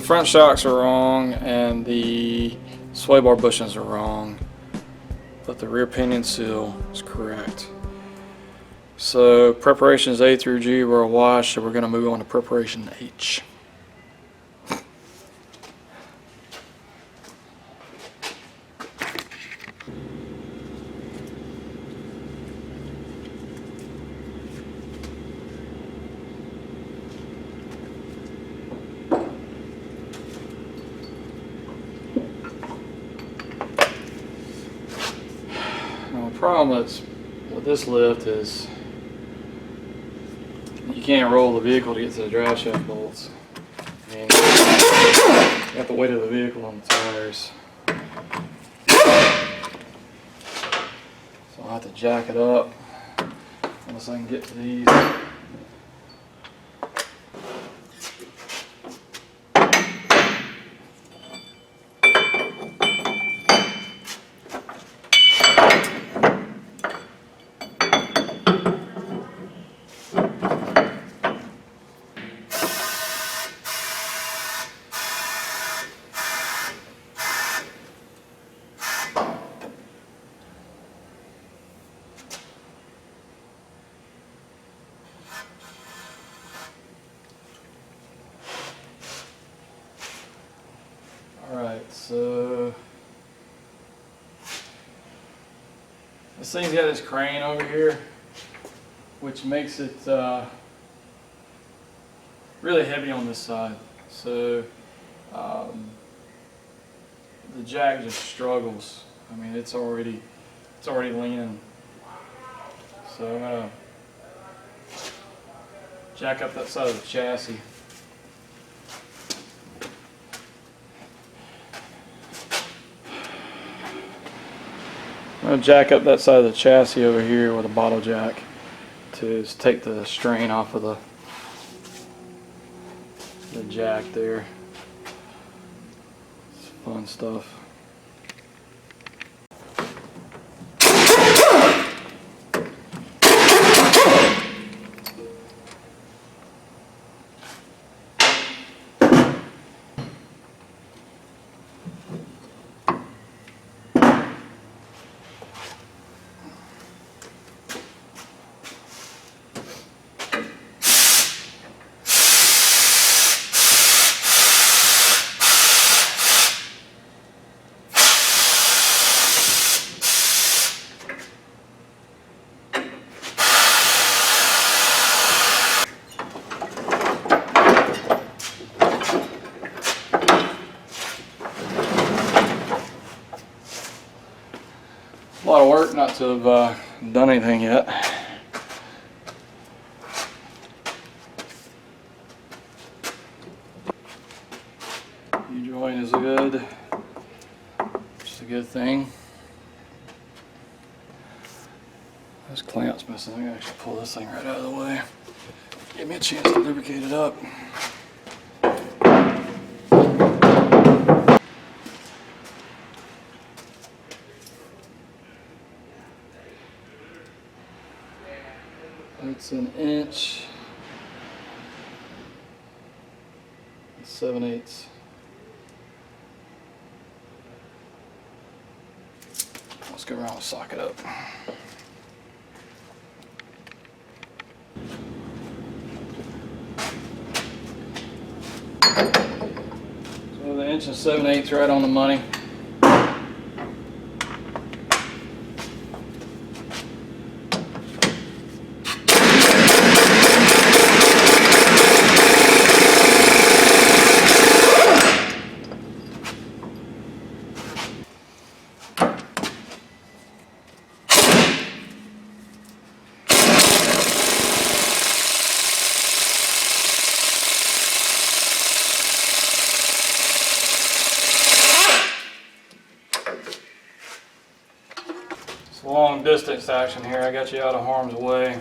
front shocks are wrong and the sway bar bushings are wrong, but the rear pinion seal is correct. So preparations A through G were a wash, so we're going to move on to preparation H. Now the problem is with this lift is you can't roll the vehicle to get to the drive shaft bolts. I mean, you got the weight of the vehicle on the tires. So I'll have to jack it up unless I can get to these. Alright, so this thing's got this crane over here, which makes it really heavy on this side. So the jack just struggles. I mean, it's already leaning. So I'm gonna jack up that side of the chassis. I'm going to jack up that side of the chassis over here with a bottle jack to take the strain off of the jack there. It's fun stuff. A lot of work not to have done anything yet. U-joint is good. Just a good thing. This clamp's missing. I'm gonna actually pull this thing right out of the way. Give me a chance to lubricate it up. It's an inch, 7/8. Let's go around and sock it up. So the inch and 7/8 right on the money. Long distance action here. I got you out of harm's way.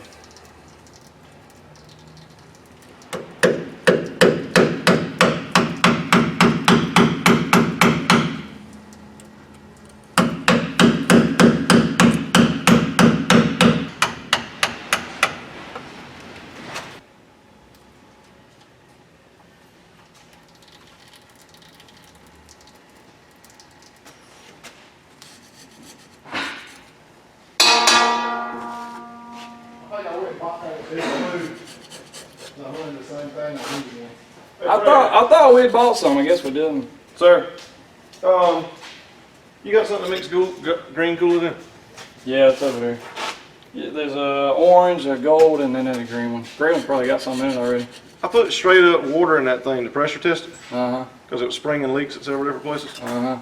Not running the same thing I need again. I thought we had bought some. I guess we didn't. Sir, you got something to mix green coolant in? Yeah, it's over there. Yeah, there's a orange, a gold, and then a green one. Green one's probably got something in it already. I put straight up water in that thing to pressure test it. Uh-huh. Because it was springing leaks at several different places. Uh-huh.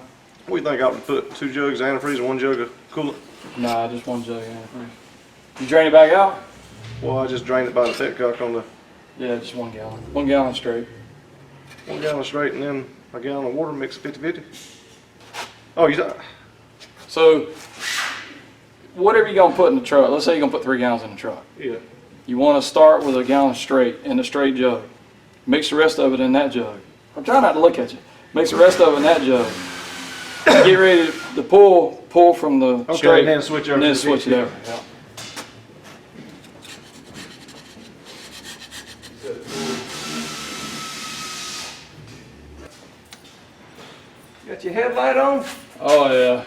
What do you think I would put 2 jugs of antifreeze and 1 jug of coolant? Nah, just 1 jug of antifreeze. You drain it back out? Well, I just drained it by the petcock on the... Yeah, just 1 gallon. 1 gallon straight. 1 gallon straight and then a gallon of water, mix 50-50. Oh, you thought... So, whatever you're going to put in the truck, let's say you're going to put 3 gallons in the truck. Yeah. You want to start with a gallon straight in the straight jug. Mix the rest of it in that jug. I'm trying not to look at you. Mix the rest of it in that jug. Get ready to pull from the straight. And then switch over. And then switch it over. Yeah. Got your headlight on? Oh yeah.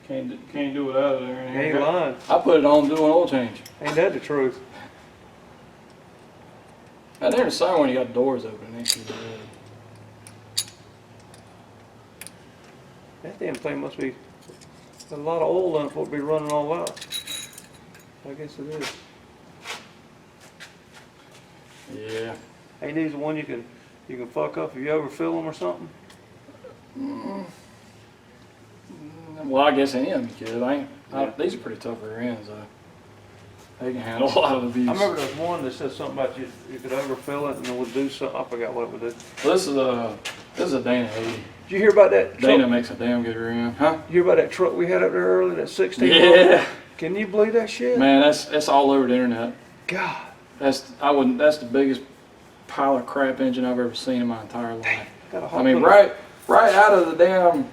Can't do without it. Ain't lying. I put it on doing oil change. Ain't that the truth? Now there in the summer when you got the doors open, it can be That damn thing must be a lot of oil in it for it to be running all out. I guess it is. Yeah. Ain't these the one you can fuck up if you overfill them or something? Well, I guess any of them could. These are pretty tough rear ends. They can handle a lot of abuse. I remember there was one that said something about you could overfill it and it would do something. I forgot what it would do. Well, this is a Dana 80. Did you hear about that truck? Dana makes a damn good rear end, huh? You hear about that truck we had up there earlier, that 16? Yeah. Can you believe that shit? Man, that's all over the internet. God. That's the biggest pile of crap engine I've ever seen in my entire life. I mean, right out of the damn,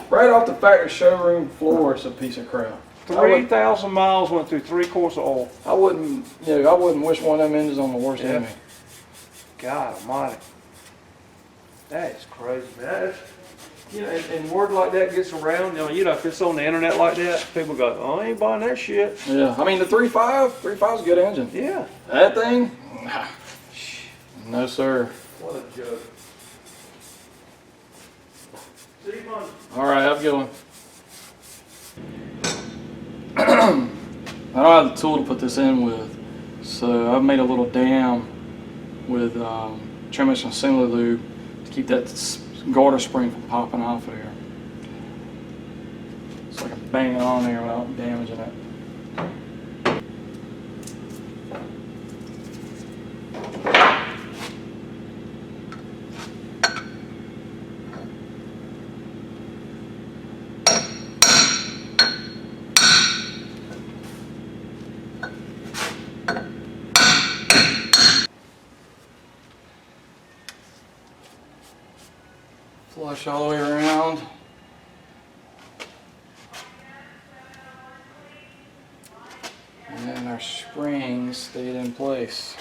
right off the factory showroom floor, it's a piece of crap. 3,000 miles went through 3 quarts of oil. I wouldn't wish one of them engines on the worst enemy. God almighty. That is crazy, man. And word like that gets around, if it's on the internet like that, people go, oh, I ain't buying that shit. Yeah, I mean the 3.5 is a good engine. Yeah. That thing, no sir. What a joke. See you, Monday. All right, have a good one. I don't have the tool to put this in with, so I've made a little dam with transmission assembly lube to keep that garter spring from popping off of here, so I can bang it on there without damaging it. Flush all the way around. And then our springs stayed in place.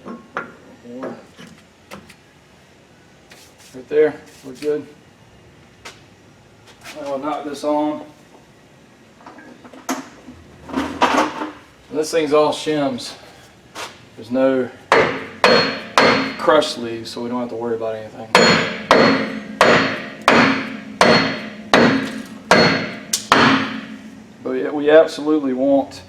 Right there, we're good. I will knock this on. This thing's all shims. There's no crush sleeves, so we don't have to worry about anything. But yeah, we absolutely want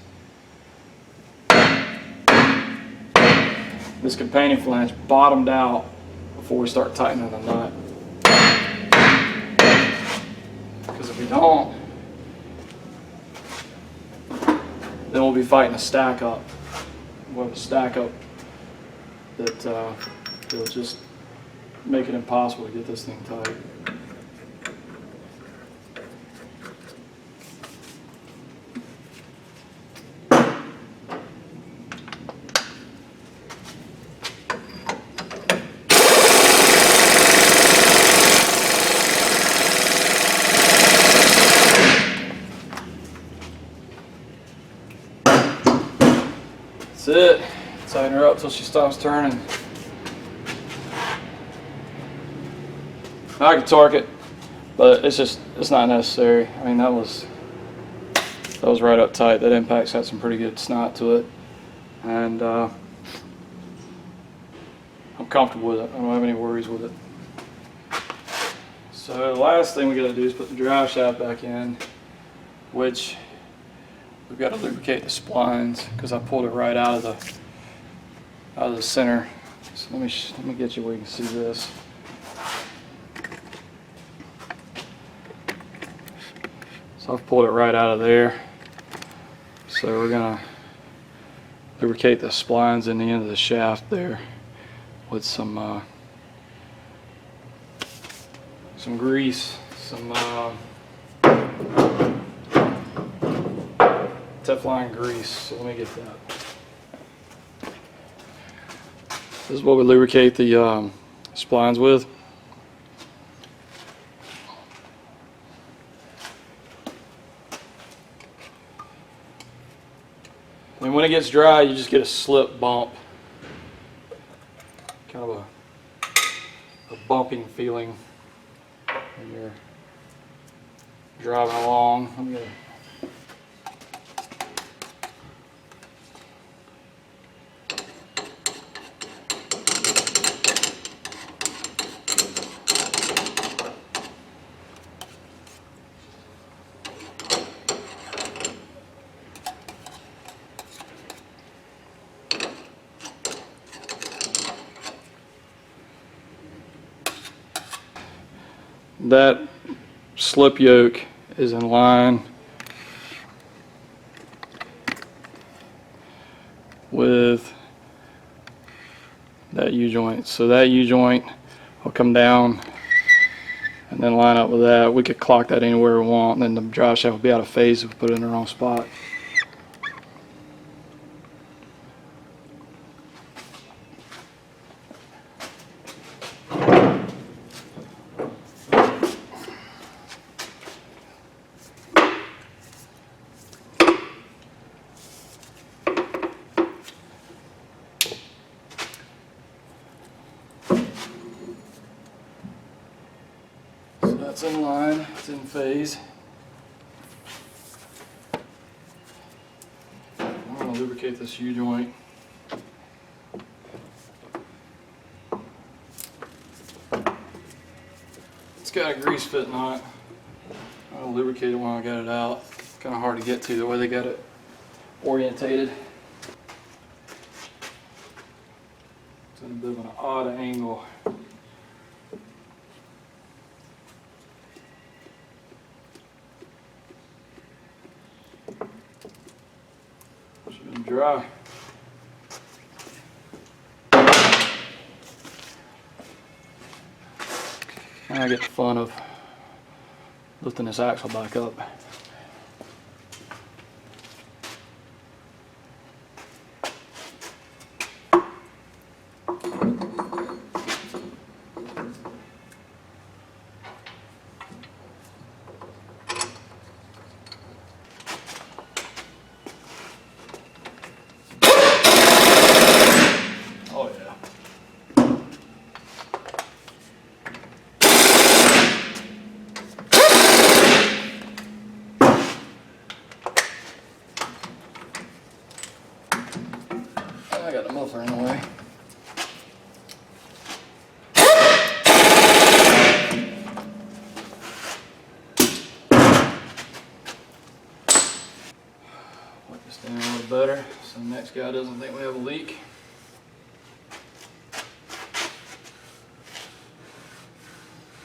this companion flange bottomed out before we start tightening the nut. Because if we don't, then we'll be fighting a stack up. We'll have a stack up that it'll just make it impossible to get this thing tight. That's it. Tighten her up till she stops turning. I could torque it, but it's not necessary. I mean, that was That was right up tight. That impact's had some pretty good snot to it, and I'm comfortable with it. I don't have any worries with it. So the last thing we got to do is put the drive shaft back in, which we've got to lubricate the splines because I pulled it right out of the center. So let me get you where you can see this. So I've pulled it right out of there. So we're gonna lubricate the splines in the end of the shaft there with some grease, some Teflon grease. So let me get that. This is what we lubricate the splines with. And when it gets dry, you just get a slip bump. Kind of a bumping feeling when you're driving along. I'm gonna that slip yoke is in line with that U-joint. So that U-joint will come down and then line up with that. We could clock that anywhere we want, and then the drive shaft will be out of phase if we put it in the wrong spot. That's in line, it's in phase. I'm going to lubricate this U-joint. It's got a grease fit on it. I'm going to lubricate it when I got it out. It's kind of hard to get to the way they got it orientated. It's in a bit of an odd angle. Dry. Now I get the fun of lifting this axle back up. I got the muffler in the way. Wipe this down a little better so the next guy doesn't think we have a leak.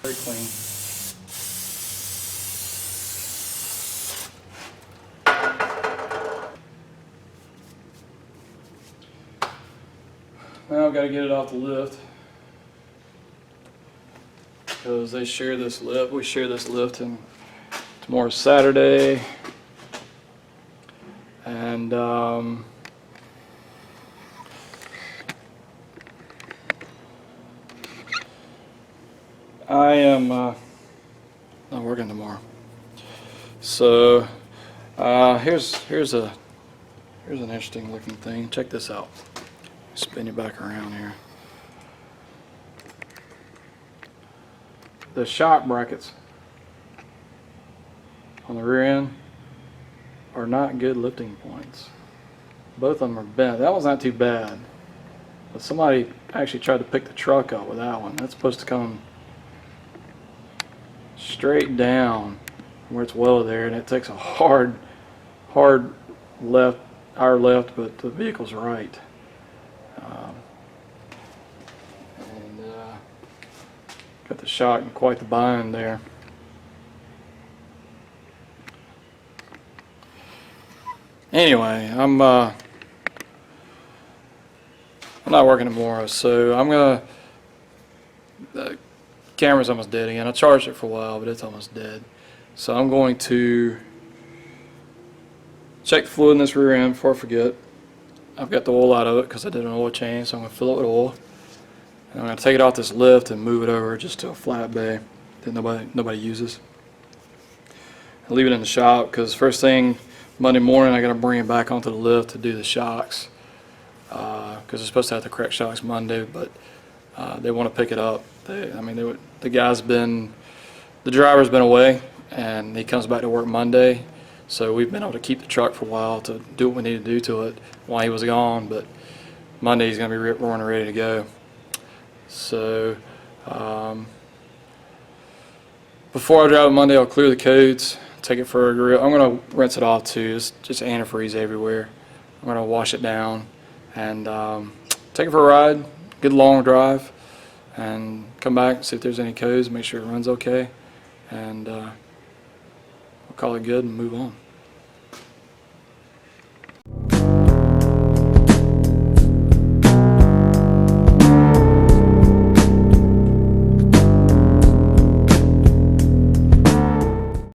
Very clean. Now I've got to get it off the lift because they share this lift. We share this lift, and tomorrow's Saturday, and I am not working tomorrow. So here's an interesting looking thing. Check this out. Spin you back around here. The shock brackets on the rear end are not good lifting points. Both of them are bent. That one's not too bad. But somebody actually tried to pick the truck up with that one. That's supposed to come straight down where it's welded there, and it takes a hard left, our left, but the vehicle's right. Got the shock and quite the bind there. Anyway, I'm not working tomorrow, so I'm gonna. The camera's almost dead again. I charged it for a while, but it's almost dead. So I'm going to check the fluid in this rear end before I forget. I've got the oil out of it because I did an oil change, so I'm going to fill it with oil. And I'm going to take it off this lift and move it over just to a flat bay that nobody uses. I'll leave it in the shop because first thing Monday morning I got to bring it back onto the lift to do the shocks because they're supposed to have the correct shocks Monday, but they want to pick it up. The driver's been away and he comes back to work Monday, so we've been able to keep the truck for a while to do what we need to do to it while he was gone, but Monday he's going to be roaring ready to go. So before I drive it Monday, I'll clear the codes, take it for a grill. I'm going to rinse it off too, just antifreeze everywhere. I'm going to wash it down and take it for a ride, good long drive, and come back, see if there's any codes, make sure it runs okay, and we'll call it good and move on.